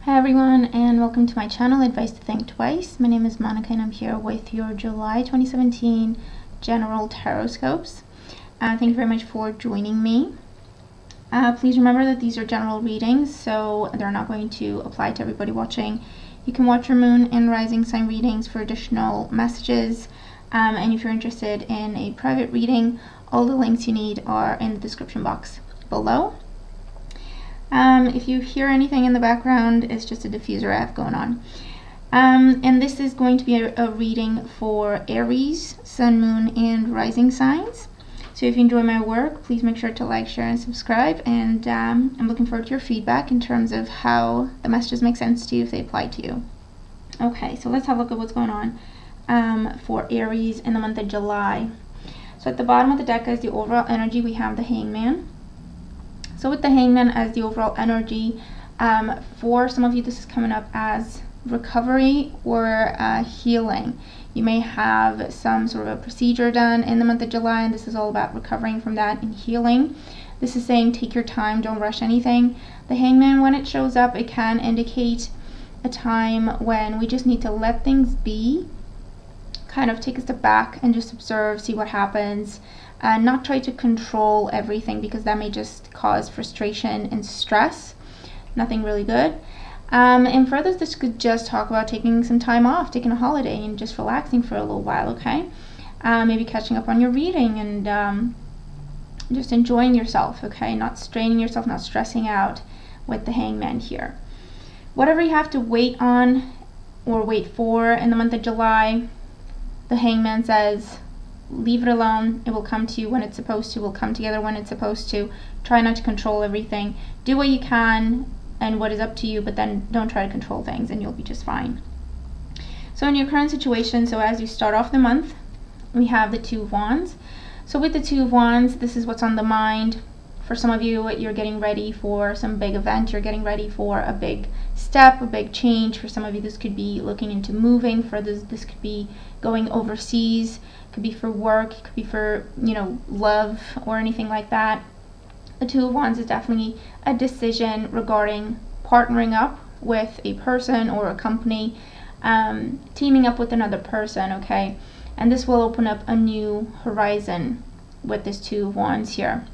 Hi everyone, and welcome to my channel, Advice to Think Twice. My name is Monica and I'm here with your July 2017 general tarotscopes. Thank you very much for joining me. Please remember that these are general readings, so they're not going to apply to everybody watching. You can watch your moon and rising sign readings for additional messages, and if you're interested in a private reading, all the links you need are in the description box below. If you hear anything in the background, it's just a diffuser I have going on. And this is going to be a reading for Aries, Sun, Moon, and Rising signs. So if you enjoy my work, please make sure to like, share, and subscribe. And I'm looking forward to your feedback in terms of how the messages make sense to you if they apply to you. Okay, so let's have a look at what's going on for Aries in the month of July. So at the bottom of the deck as the overall energy, we have the Hangman. So with the Hangman as the overall energy, for some of you this is coming up as recovery or healing. You may have some sort of a procedure done in the month of July, and this is all about recovering from that and healing. This is saying take your time, don't rush anything. The Hangman, when it shows up, it can indicate a time when we just need to let things be, kind of take a step back and just observe, see what happens. Not try to control everything, because that may just cause frustration and stress. Nothing really good. And further, this could just talk about taking some time off, taking a holiday and just relaxing for a little while, okay? Maybe catching up on your reading and just enjoying yourself, okay? Not straining yourself, not stressing out with the Hangman here. Whatever you have to wait on or wait for in the month of July, the Hangman says, leave it alone. It will come to you when it's supposed to. It will come together when it's supposed to. Try not to control everything. Do what you can and what is up to you, but then don't try to control things and you'll be just fine. So in your current situation, so as you start off the month, we have the Two of Wands. So with the Two of Wands, this is what's on the mind. For some of you, you're getting ready for some big event. You're getting ready for a big step, a big change. For some of you, this could be looking into moving. For others, this could be going overseas. It could be for work. It could be for, love or anything like that. The Two of Wands is definitely a decision regarding partnering up with a person or a company, teaming up with another person, okay? And this will open up a new horizon with this Two of Wands here.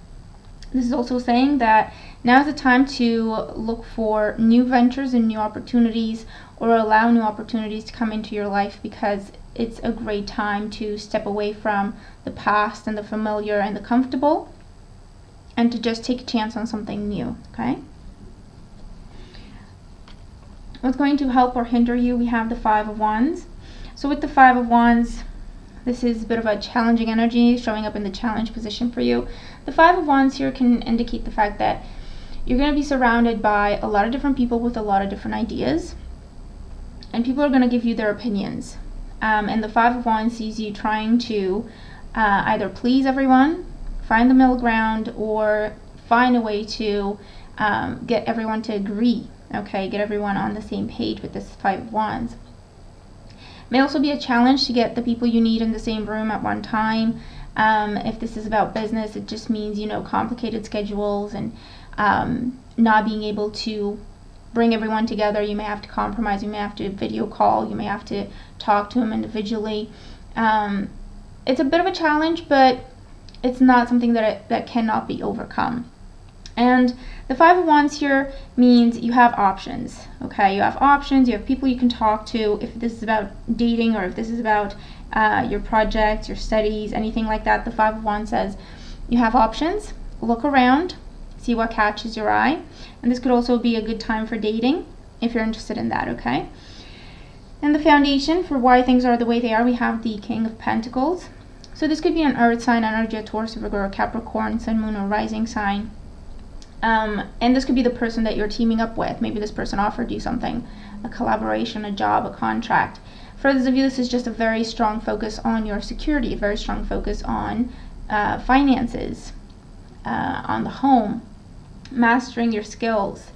This is also saying that now is the time to look for new ventures and new opportunities, or allow new opportunities to come into your life, because it's a great time to step away from the past and the familiar and the comfortable, and to just take a chance on something new, okay? What's going to help or hinder you? We have the Five of Wands. So with the Five of Wands, this is a bit of a challenging energy showing up in the challenge position for you. The Five of Wands here can indicate the fact that you're going to be surrounded by a lot of different people with a lot of different ideas, and people are going to give you their opinions. And the Five of Wands sees you trying to either please everyone, find the middle ground, or find a way to get everyone to agree, okay? Get everyone on the same page with this Five of Wands. May also be a challenge to get the people you need in the same room at one time. If this is about business, it just means, complicated schedules and not being able to bring everyone together. You may have to compromise. You may have to video call. You may have to talk to them individually. It's a bit of a challenge, but it's not something that cannot be overcome. And the Five of Wands here means you have options, okay? You have options, you have people you can talk to. If this is about dating, or if this is about your projects, your studies, anything like that, the Five of Wands says you have options. Look around, see what catches your eye. And this could also be a good time for dating if you're interested in that, okay? And the foundation for why things are the way they are, we have the King of Pentacles. So this could be an earth sign, energy, a Taurus, Virgo, or Capricorn, Sun, Moon, or Rising sign. And this could be the person that you're teaming up with. Maybe this person offered you something, a collaboration, a job, a contract. For others of you, this is just a very strong focus on your security, a very strong focus on finances, on the home, mastering your skills.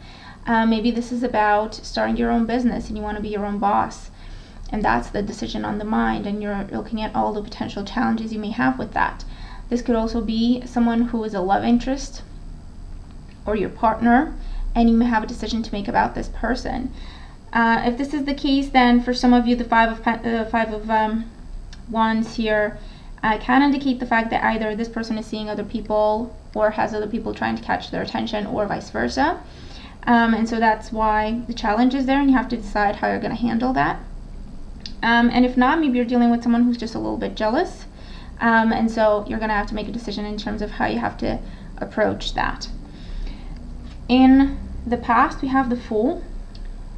Maybe this is about starting your own business and you want to be your own boss. And that's the decision on the mind, and you're looking at all the potential challenges you may have with that. This could also be someone who is a love interest or your partner, and you may have a decision to make about this person. If this is the case, then for some of you, the Five of Wands here can indicate the fact that either this person is seeing other people or has other people trying to catch their attention, or vice versa. And so that's why the challenge is there, and you have to decide how you're going to handle that. And if not, maybe you're dealing with someone who's just a little bit jealous. And so you're going to have to make a decision in terms of how you have to approach that. In the past, we have the Fool.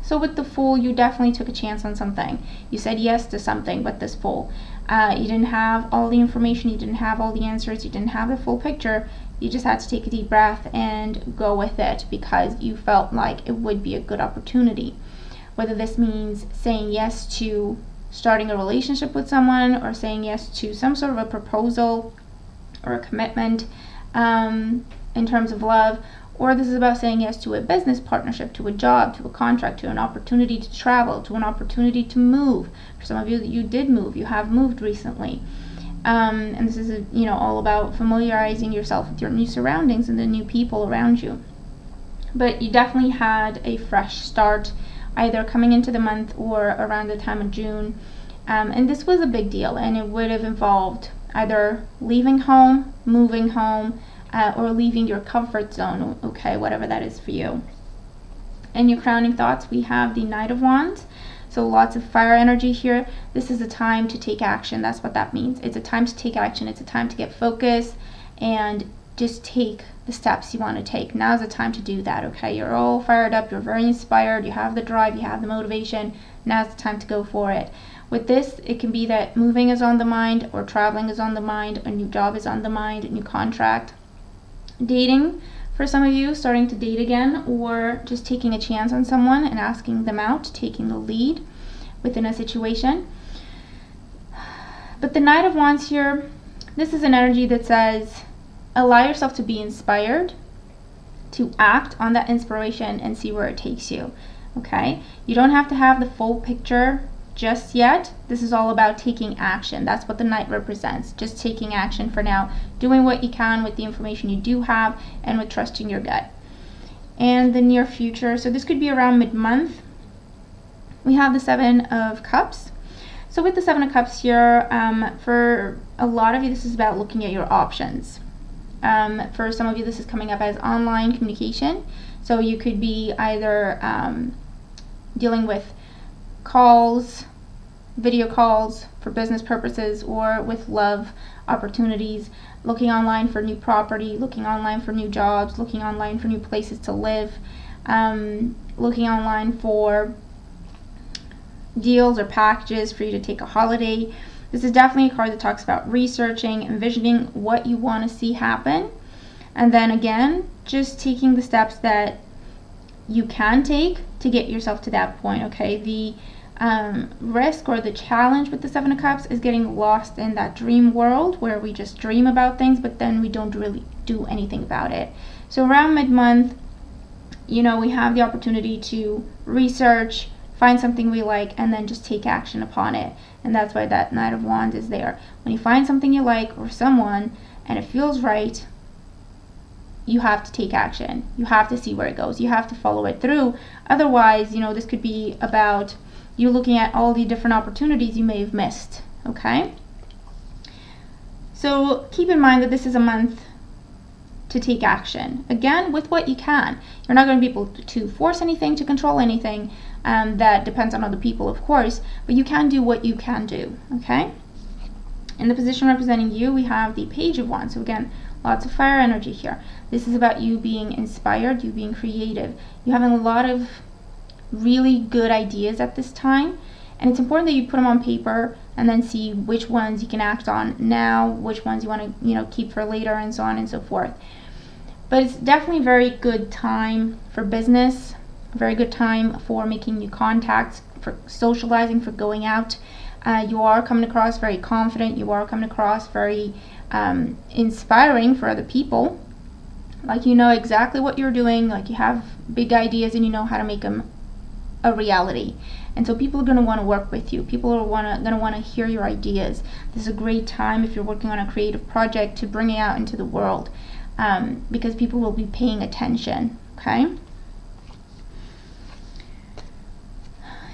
So with the Fool, you definitely took a chance on something. You said yes to something with this Fool. You didn't have all the information, you didn't have all the answers, you didn't have the full picture. You just had to take a deep breath and go with it because you felt like it would be a good opportunity. Whether this means saying yes to starting a relationship with someone, or saying yes to some sort of a proposal or a commitment in terms of love, or this is about saying yes to a business partnership, to a job, to a contract, to an opportunity to travel, to an opportunity to move. For some of you, you did move, you have moved recently. And this is all about familiarizing yourself with your new surroundings and the new people around you. But you definitely had a fresh start, either coming into the month or around the time of June. And this was a big deal, and it would have involved either leaving home, moving home, or leaving your comfort zone, okay, whatever that is for you. In your crowning thoughts, we have the Knight of Wands. So lots of fire energy here. This is a time to take action. That's what that means. It's a time to take action. It's a time to get focused and just take the steps you want to take. Now's the time to do that, okay? You're all fired up. You're very inspired. You have the drive. You have the motivation. Now's the time to go for it. With this, it can be that moving is on the mind, or traveling is on the mind, a new job is on the mind, a new contract. Dating, for some of you, starting to date again, or just taking a chance on someone and asking them out, taking the lead within a situation. But the Knight of Wands here, this is an energy that says, allow yourself to be inspired, to act on that inspiration and see where it takes you, okay? You don't have to have the full picture just yet. This is all about taking action. That's what the Knight represents. Just taking action for now, doing what you can with the information you do have, and with trusting your gut. And the near future, so this could be around mid-month. We have the Seven of Cups. So with the Seven of Cups here, for a lot of you, this is about looking at your options. For some of you, this is coming up as online communication. So you could be either dealing with calls, video calls for business purposes, or with love opportunities, looking online for new property, looking online for new jobs, looking online for new places to live, looking online for deals or packages for you to take a holiday. This is definitely a card that talks about researching, envisioning what you want to see happen, and then again, just taking the steps that you can take to get yourself to that point, okay? The risk or the challenge with the Seven of Cups is getting lost in that dream world where we just dream about things, but then we don't really do anything about it. So around mid-month, we have the opportunity to research, find something we like, and then just take action upon it. And that's why that Knight of Wands is there. When you find something you like or someone and it feels right, you have to take action. You have to see where it goes. You have to follow it through. Otherwise, this could be about you looking at all the different opportunities you may have missed, okay? So keep in mind that this is a month to take action. Again, with what you can. You're not going to be able to force anything, to control anything. That depends on other people, of course, but you can do what you can do, okay? In the position representing you, we have the Page of Wands. So again, lots of fire energy here. This is about you being inspired, you being creative, you having a lot of really good ideas at this time, and it's important that you put them on paper and then see which ones you can act on now, which ones you want to keep for later, and so on and so forth. But it's definitely a very good time for business, a very good time for making new contacts, for socializing, for going out. You are coming across very confident, you are coming across very inspiring for other people, like you know exactly what you're doing, like you have big ideas and you know how to make them a reality. And so people are going to want to work with you. People are going to want to hear your ideas. This is a great time if you're working on a creative project to bring it out into the world, because people will be paying attention, okay?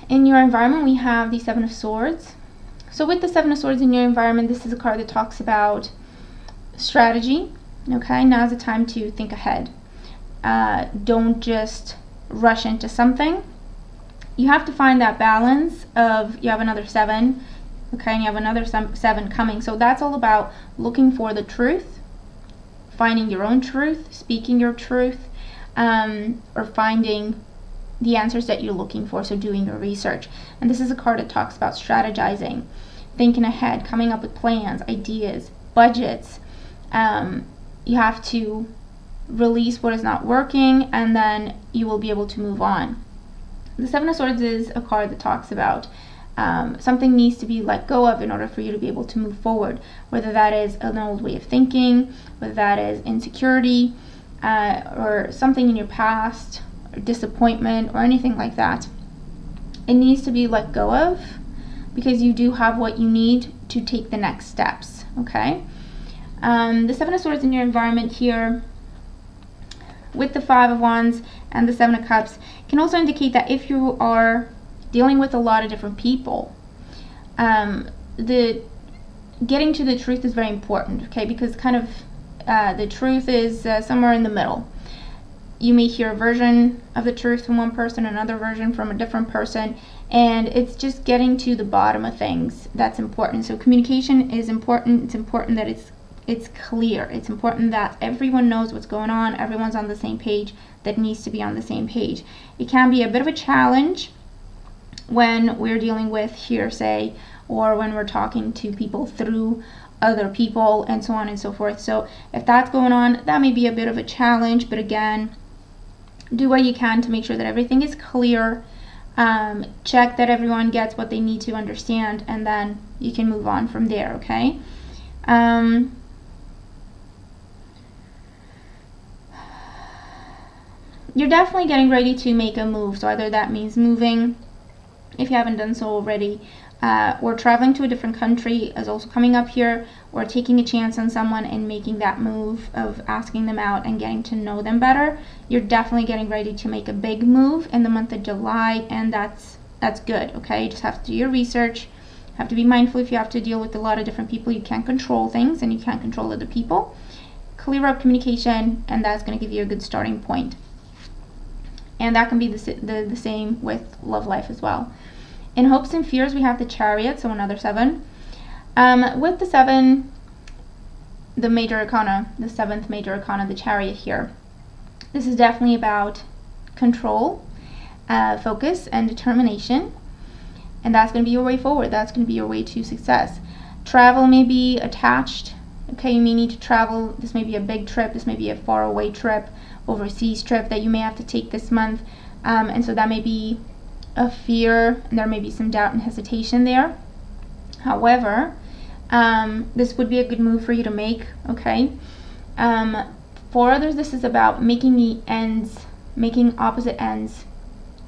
In your environment, we have the Seven of Swords. So with the Seven of Swords in your environment, this is a card that talks about strategy. Okay, now's the time to think ahead. Don't just rush into something. You have to find that balance of, you have another 7, okay, and you have another 7 coming. So that's all about looking for the truth, finding your own truth, speaking your truth, or finding the answers that you're looking for, so doing your research. And this is a card that talks about strategizing, thinking ahead, coming up with plans, ideas, budgets. You have to release what is not working, and then you will be able to move on. The Seven of Swords is a card that talks about something needs to be let go of in order for you to be able to move forward, whether that is an old way of thinking, whether that is insecurity, or something in your past, or disappointment, or anything like that. It needs to be let go of, because you do have what you need to take the next steps, okay? The Seven of Swords in your environment here, with the Five of Wands and the Seven of Cups, can also indicate that if you are dealing with a lot of different people, the getting to the truth is very important, okay? Because kind of the truth is somewhere in the middle. You may hear a version of the truth from one person, another version from a different person, and it's just getting to the bottom of things that's important. So communication is important. It's important that it's clear. It's important that everyone knows what's going on, everyone's on the same page, that needs to be on the same page. It can be a bit of a challenge when we're dealing with hearsay, or when we're talking to people through other people, and so on and so forth. So if that's going on, that may be a bit of a challenge, but again, do what you can to make sure that everything is clear. Check that everyone gets what they need to understand, and then you can move on from there, okay? You're definitely getting ready to make a move, so either that means moving, if you haven't done so already, or traveling to a different country is also coming up here, or taking a chance on someone and making that move of asking them out and getting to know them better. You're definitely getting ready to make a big move in the month of July, and that's good, okay? You just have to do your research, have to be mindful. If you have to deal with a lot of different people, you can't control things, and you can't control other people. Clear up communication, and that's going to give you a good starting point. And that can be the same with love life as well. In hopes and fears, we have the Chariot, so another 7. With the 7, the major arcana, the 7th major arcana, the Chariot here, this is definitely about control, focus, and determination. And that's going to be your way forward. That's going to be your way to success. Travel may be attached. Okay, you may need to travel. This may be a big trip. This may be a faraway trip, overseas trip that you may have to take this month. And so that may be a fear, and there may be some doubt and hesitation there. However, this would be a good move for you to make, okay? For others, this is about making opposite ends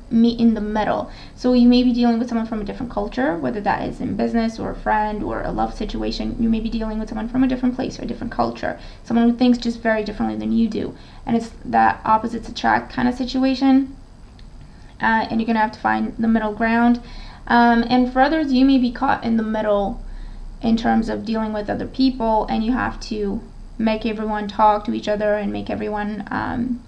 meet in the middle. So you may be dealing with someone from a different culture, whether that is in business or a friend or a love situation. You may be dealing with someone from a different place or a different culture, someone who thinks just very differently than you do, and it's that opposites attract kind of situation. And you're gonna have to find the middle ground. And for others, you may be caught in the middle in terms of dealing with other people, and you have to make everyone talk to each other and make everyone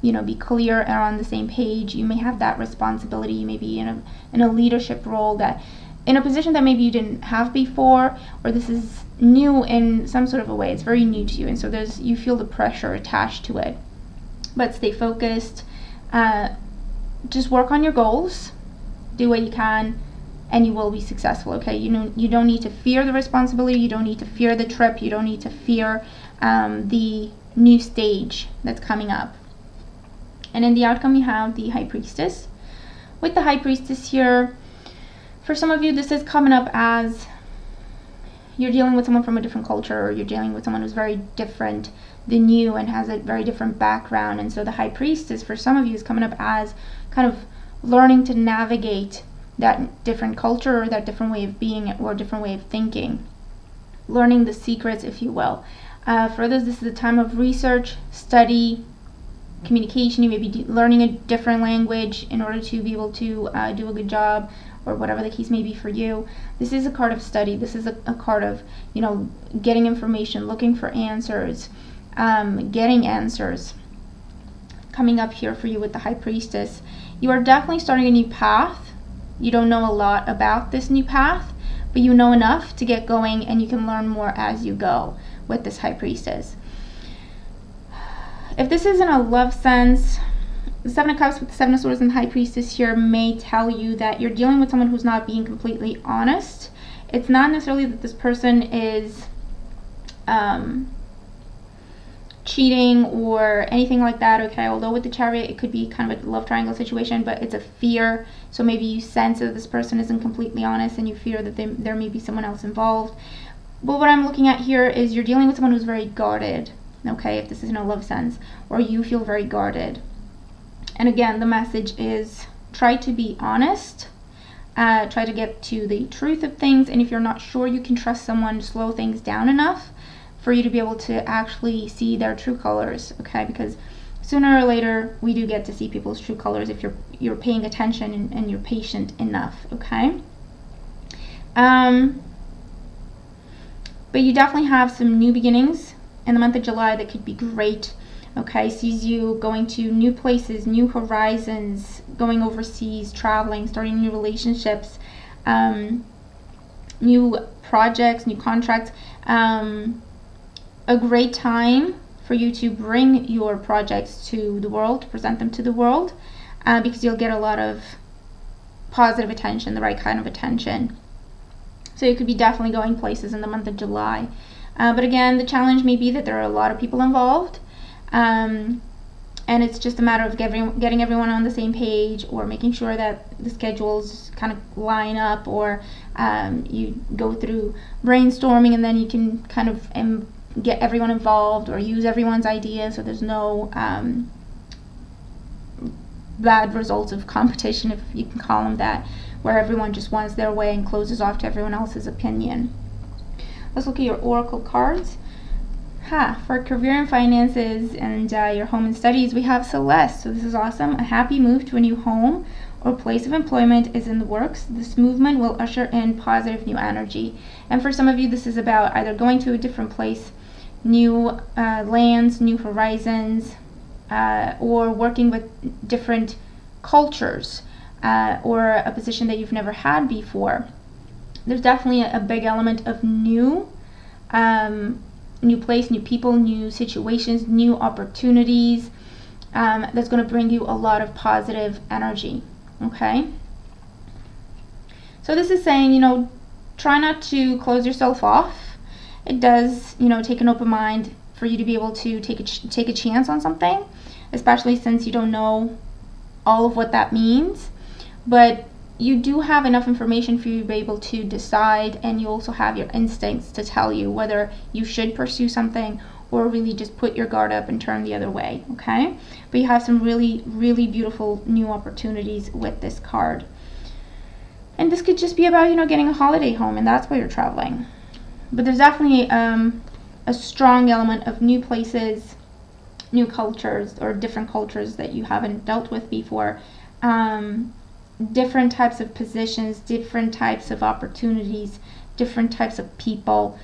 be clear and on the same page. You may have that responsibility. You may be in a leadership role, that in a position that maybe you didn't have before, or this is new in some sort of a way. It's very new to you, and so you feel the pressure attached to it. But stay focused. Just work on your goals, do what you can, and you will be successful, okay? You don't need to fear the responsibility, you don't need to fear the trip, you don't need to fear the new stage that's coming up. And in the outcome, you have the High Priestess. With the High Priestess here, for some of you, this is coming up as you're dealing with someone from a different culture, or you're dealing with someone who's very different than you and has a very different background. And so the High Priestess, for some of you, is coming up as kind of learning to navigate that different culture, or that different way of being, or different way of thinking. Learning the secrets, if you will. For others, this is a time of research, study, communication. You may be learning a different language in order to be able to do a good job, or whatever the case may be for you. This is a card of study. This is a card of, you know, getting information, looking for answers, getting answers. Coming up here for you with the High Priestess. You are definitely starting a new path. You don't know a lot about this new path, but you know enough to get going, and you can learn more as you go with this High Priestess. If this is in a love sense, the Seven of Cups with the Seven of Swords and the High Priestess here may tell you that you're dealing with someone who's not being completely honest. It's not necessarily that this person is cheating or anything like that, okay? Although with the Chariot, it could be kind of a love triangle situation, but it's a fear. So maybe you sense that this person isn't completely honest, and you fear that there may be someone else involved. But what I'm looking at here is you're dealing with someone who's very guarded, okay? If this is in a love sense, or you feel very guarded. And again, the message is try to be honest, try to get to the truth of things, and if you're not sure you can trust someone, slow things down enough for you to be able to actually see their true colors, okay? Because sooner or later, we do get to see people's true colors if you're paying attention and you're patient enough, okay? But you definitely have some new beginnings in the month of July that could be great, okay? Sees you going to new places, new horizons, going overseas, traveling, starting new relationships, new projects, new contracts. A great time for you to bring your projects to the world, to present them to the world, because you'll get a lot of positive attention, the right kind of attention. So you could be definitely going places in the month of July. But again, the challenge may be that there are a lot of people involved, and it's just a matter of getting everyone on the same page, or making sure that the schedules kind of line up, or you go through brainstorming, and then you can kind of get everyone involved, or use everyone's ideas, so there's no bad results of competition, if you can call them that, where everyone just wants their way and closes off to everyone else's opinion. Let's look at your oracle cards. For career and finances and your home and studies, we have Celeste. So this is awesome. A happy move to a new home or place of employment is in the works. This movement will usher in positive new energy. And for some of you, this is about either going to a different place, new lands, new horizons, or working with different cultures, or a position that you've never had before. There's definitely a big element of new place, new people, new situations, new opportunities, that's going to bring you a lot of positive energy, okay? So this is saying, you know, try not to close yourself off. It does, you know, take an open mind for you to be able to take a chance on something, especially since you don't know all of what that means. But you do have enough information for you to be able to decide, and you also have your instincts to tell you whether you should pursue something or really just put your guard up and turn the other way, okay? But you have some really, really beautiful new opportunities with this card. And this could just be about, you know, getting a holiday home, and that's why you're traveling. But there's definitely a strong element of new places, new cultures, or different cultures that you haven't dealt with before. Different types of positions, different types of opportunities, different types of people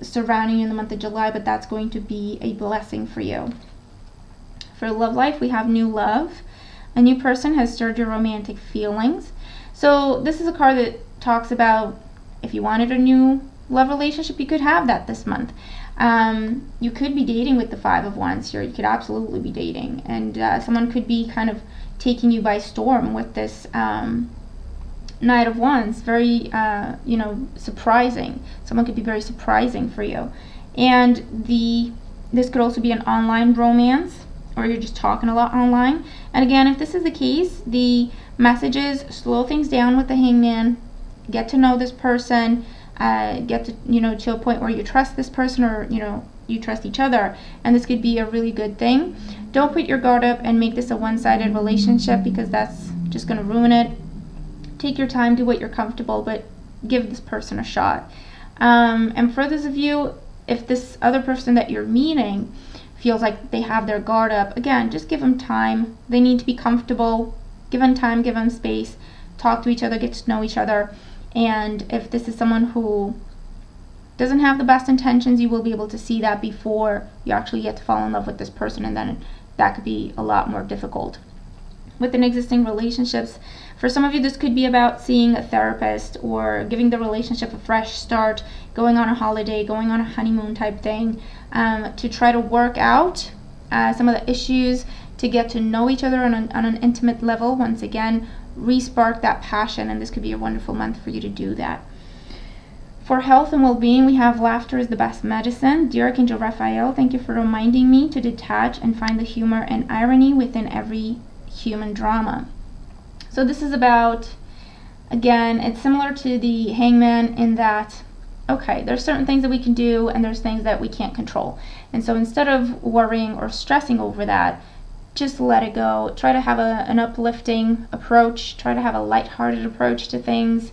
surrounding you in the month of July, but that's going to be a blessing for you. For love life, we have new love. A new person has stirred your romantic feelings. So this is a card that talks about if you wanted a new love relationship, you could have that this month. You could be dating with the Five of Wands here. You could absolutely be dating, and someone could be kind of taking you by storm with this Knight of Wands. Very, you know, surprising. Someone could be very surprising for you. And this could also be an online romance, or you're just talking a lot online. And again, if this is the case, the message is slow things down with the Hangman. Get to know this person. Get to, you know, to a point where you trust this person, or, you know, you trust each other, and this could be a really good thing. Don't put your guard up and make this a one-sided relationship, because that's just going to ruin it. Take your time, do what you're comfortable, but give this person a shot. And for those of you, if this other person that you're meeting feels like they have their guard up, again, just give them time. They need to be comfortable. Give them time, give them space, talk to each other, get to know each other. And if this is someone who doesn't have the best intentions, you will be able to see that before you actually get to fall in love with this person, and then that could be a lot more difficult. Within existing relationships, for some of you this could be about seeing a therapist or giving the relationship a fresh start, going on a holiday, going on a honeymoon type thing, to try to work out some of the issues, to get to know each other on an intimate level. Once again, re-spark that passion, and this could be a wonderful month for you to do that. For health and well-being, we have laughter is the best medicine. Dear Archangel Raphael, thank you for reminding me to detach and find the humor and irony within every human drama. So this is about, again, it's similar to the Hangman in that, okay, there's certain things that we can do and there's things that we can't control. And so instead of worrying or stressing over that, just let it go. Try to have an uplifting approach. Try to have a lighthearted approach to things.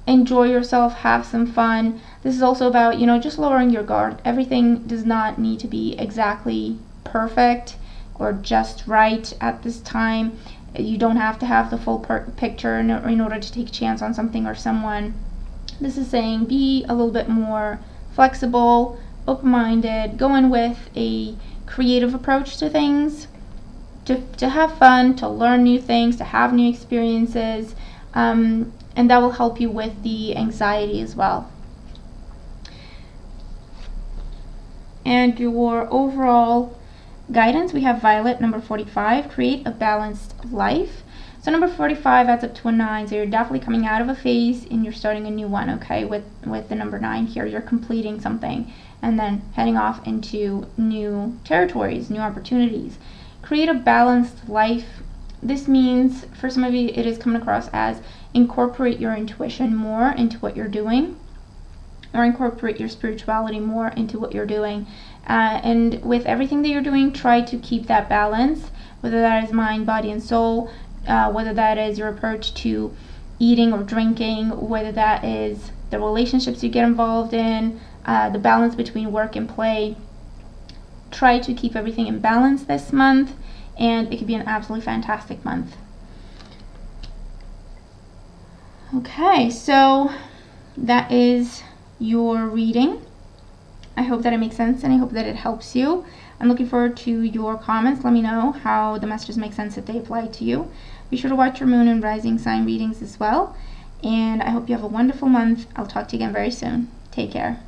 Enjoy yourself, have some fun. This is also about, just lowering your guard. Everything does not need to be exactly perfect or just right at this time. You don't have to have the full picture in order to take a chance on something or someone. This is saying be a little bit more flexible, open-minded, go in with a creative approach to things, to have fun, to learn new things, to have new experiences, and that will help you with the anxiety as well. And your overall guidance, we have Violet, number 45, create a balanced life. So number 45 adds up to a 9, so you're definitely coming out of a phase and you're starting a new one, okay, with the number 9 here. You're completing something and then heading off into new territories, new opportunities. Create a balanced life. This means, for some of you, it is coming across as incorporate your intuition more into what you're doing, or incorporate your spirituality more into what you're doing. And with everything that you're doing, try to keep that balance, whether that is mind, body, and soul, whether that is your approach to eating or drinking, whether that is the relationships you get involved in, the balance between work and play. Try to keep everything in balance this month, and it could be an absolutely fantastic month. Okay, so that is your reading. I hope that it makes sense and I hope that it helps you. I'm looking forward to your comments. Let me know how the messages make sense if they apply to you. Be sure to watch your moon and rising sign readings as well. And I hope you have a wonderful month. I'll talk to you again very soon. Take care.